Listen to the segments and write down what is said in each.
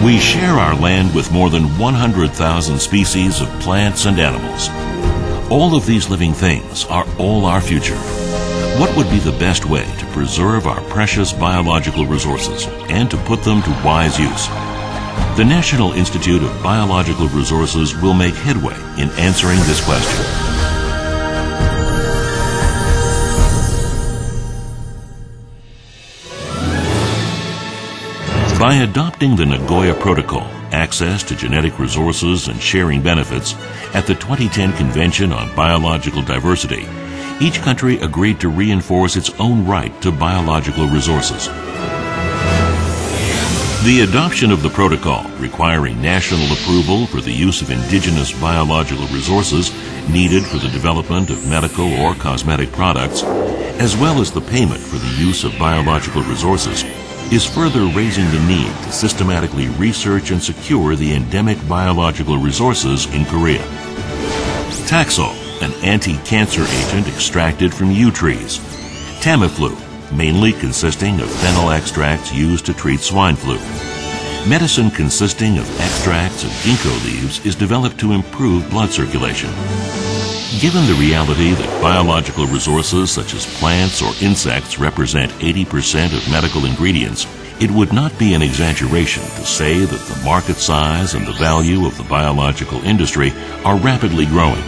We share our land with more than 100,000 species of plants and animals. All of these living things are all our future. What would be the best way to preserve our precious biological resources and to put them to wise use? The National Institute of Biological Resources will make headway in answering this question. By adopting the Nagoya Protocol, access to genetic resources and sharing benefits, at the 2010 Convention on Biological Diversity, each country agreed to reinforce its own right to biological resources. The adoption of the protocol, requiring national approval for the use of indigenous biological resources needed for the development of medical or cosmetic products, as well as the payment for the use of biological resources, is further raising the need to systematically research and secure the endemic biological resources in Korea. Taxol, an anti-cancer agent extracted from yew trees. Tamiflu, mainly consisting of fennel extracts used to treat swine flu. Medicine consisting of extracts of ginkgo leaves is developed to improve blood circulation. Given the reality that biological resources such as plants or insects represent 80% of medical ingredients, it would not be an exaggeration to say that the market size and the value of the biological industry are rapidly growing.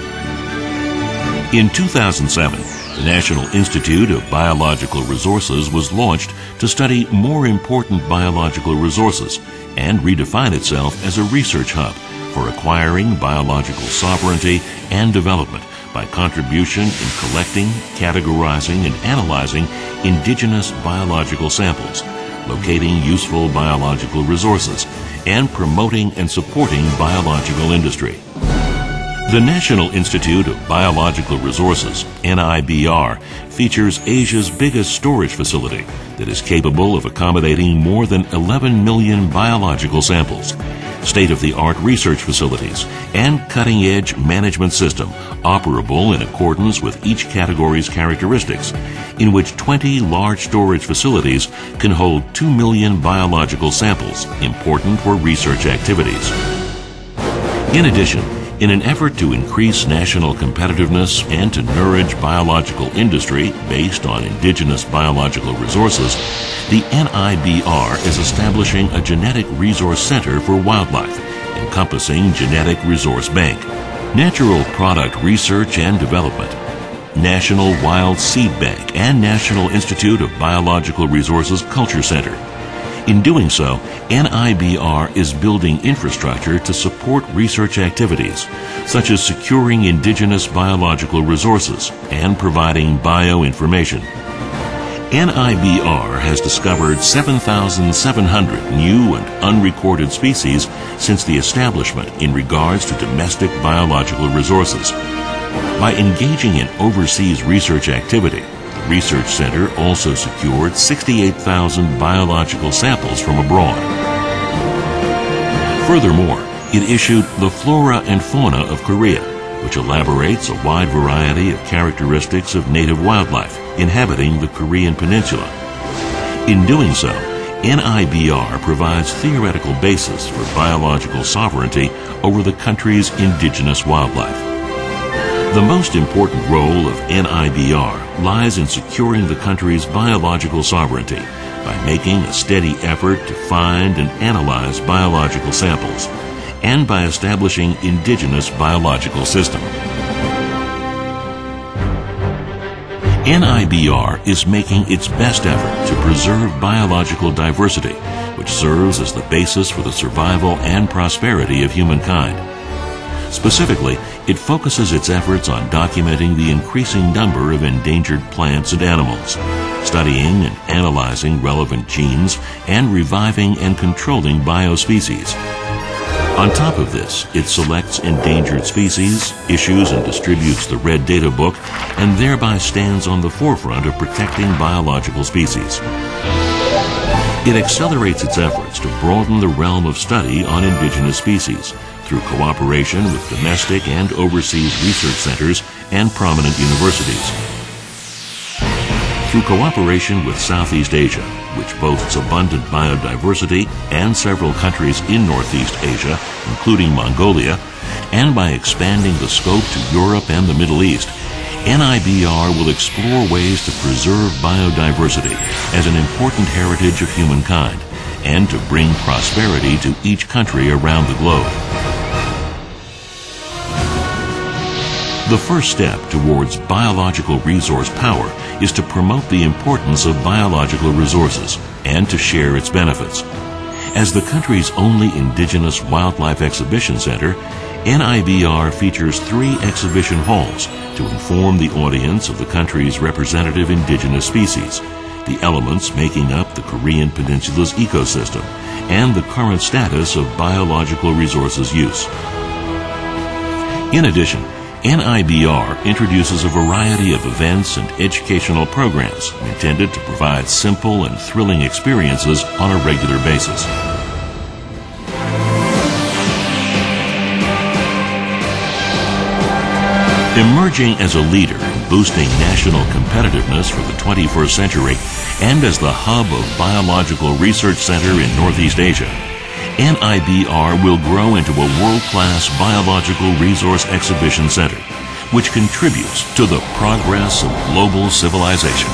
In 2007, the National Institute of Biological Resources was launched to study more important biological resources and redefine itself as a research hub for acquiring biological sovereignty and development by contribution in collecting, categorizing, and analyzing indigenous biological samples, locating useful biological resources, and promoting and supporting biological industry. The National Institute of Biological Resources, NIBR, features Asia's biggest storage facility that is capable of accommodating more than 11 million biological samples, state-of-the-art research facilities, and cutting-edge management system operable in accordance with each category's characteristics, in which 20 large storage facilities can hold 2 million biological samples important for research activities. In addition, in an effort to increase national competitiveness and to nourish biological industry based on indigenous biological resources, the NIBR is establishing a genetic resource center for wildlife, encompassing Genetic Resource Bank, Natural Product Research and Development, National Wild Seed Bank, and National Institute of Biological Resources Culture Center. In doing so, NIBR is building infrastructure to support research activities, such as securing indigenous biological resources and providing bioinformation. NIBR has discovered 7,700 new and unrecorded species since the establishment in regards to domestic biological resources. By engaging in overseas research activity, the Research Center also secured 68,000 biological samples from abroad. Furthermore, it issued the Flora and Fauna of Korea, which elaborates a wide variety of characteristics of native wildlife inhabiting the Korean peninsula. In doing so, NIBR provides theoretical basis for biological sovereignty over the country's indigenous wildlife. The most important role of NIBR lies in securing the country's biological sovereignty by making a steady effort to find and analyze biological samples, and by establishing indigenous biological systems. NIBR is making its best effort to preserve biological diversity, which serves as the basis for the survival and prosperity of humankind. Specifically, it focuses its efforts on documenting the increasing number of endangered plants and animals, studying and analyzing relevant genes, and reviving and controlling biospecies. On top of this, it selects endangered species, issues and distributes the Red Data Book, and thereby stands on the forefront of protecting biological species. It accelerates its efforts to broaden the realm of study on indigenous species through cooperation with domestic and overseas research centers and prominent universities. Through cooperation with Southeast Asia, which boasts abundant biodiversity, and several countries in Northeast Asia, including Mongolia, and by expanding the scope to Europe and the Middle East, NIBR will explore ways to preserve biodiversity as an important heritage of humankind and to bring prosperity to each country around the globe. The first step towards biological resource power is to promote the importance of biological resources and to share its benefits. As the country's only indigenous wildlife exhibition center, NIBR features 3 exhibition halls to inform the audience of the country's representative indigenous species, the elements making up the Korean Peninsula's ecosystem, and the current status of biological resources use. In addition, NIBR introduces a variety of events and educational programs intended to provide simple and thrilling experiences on a regular basis. Emerging as a leader in boosting national competitiveness for the 21st century and as the hub of Biological Research Center in Northeast Asia, NIBR will grow into a world-class biological resource exhibition center, which contributes to the progress of global civilization.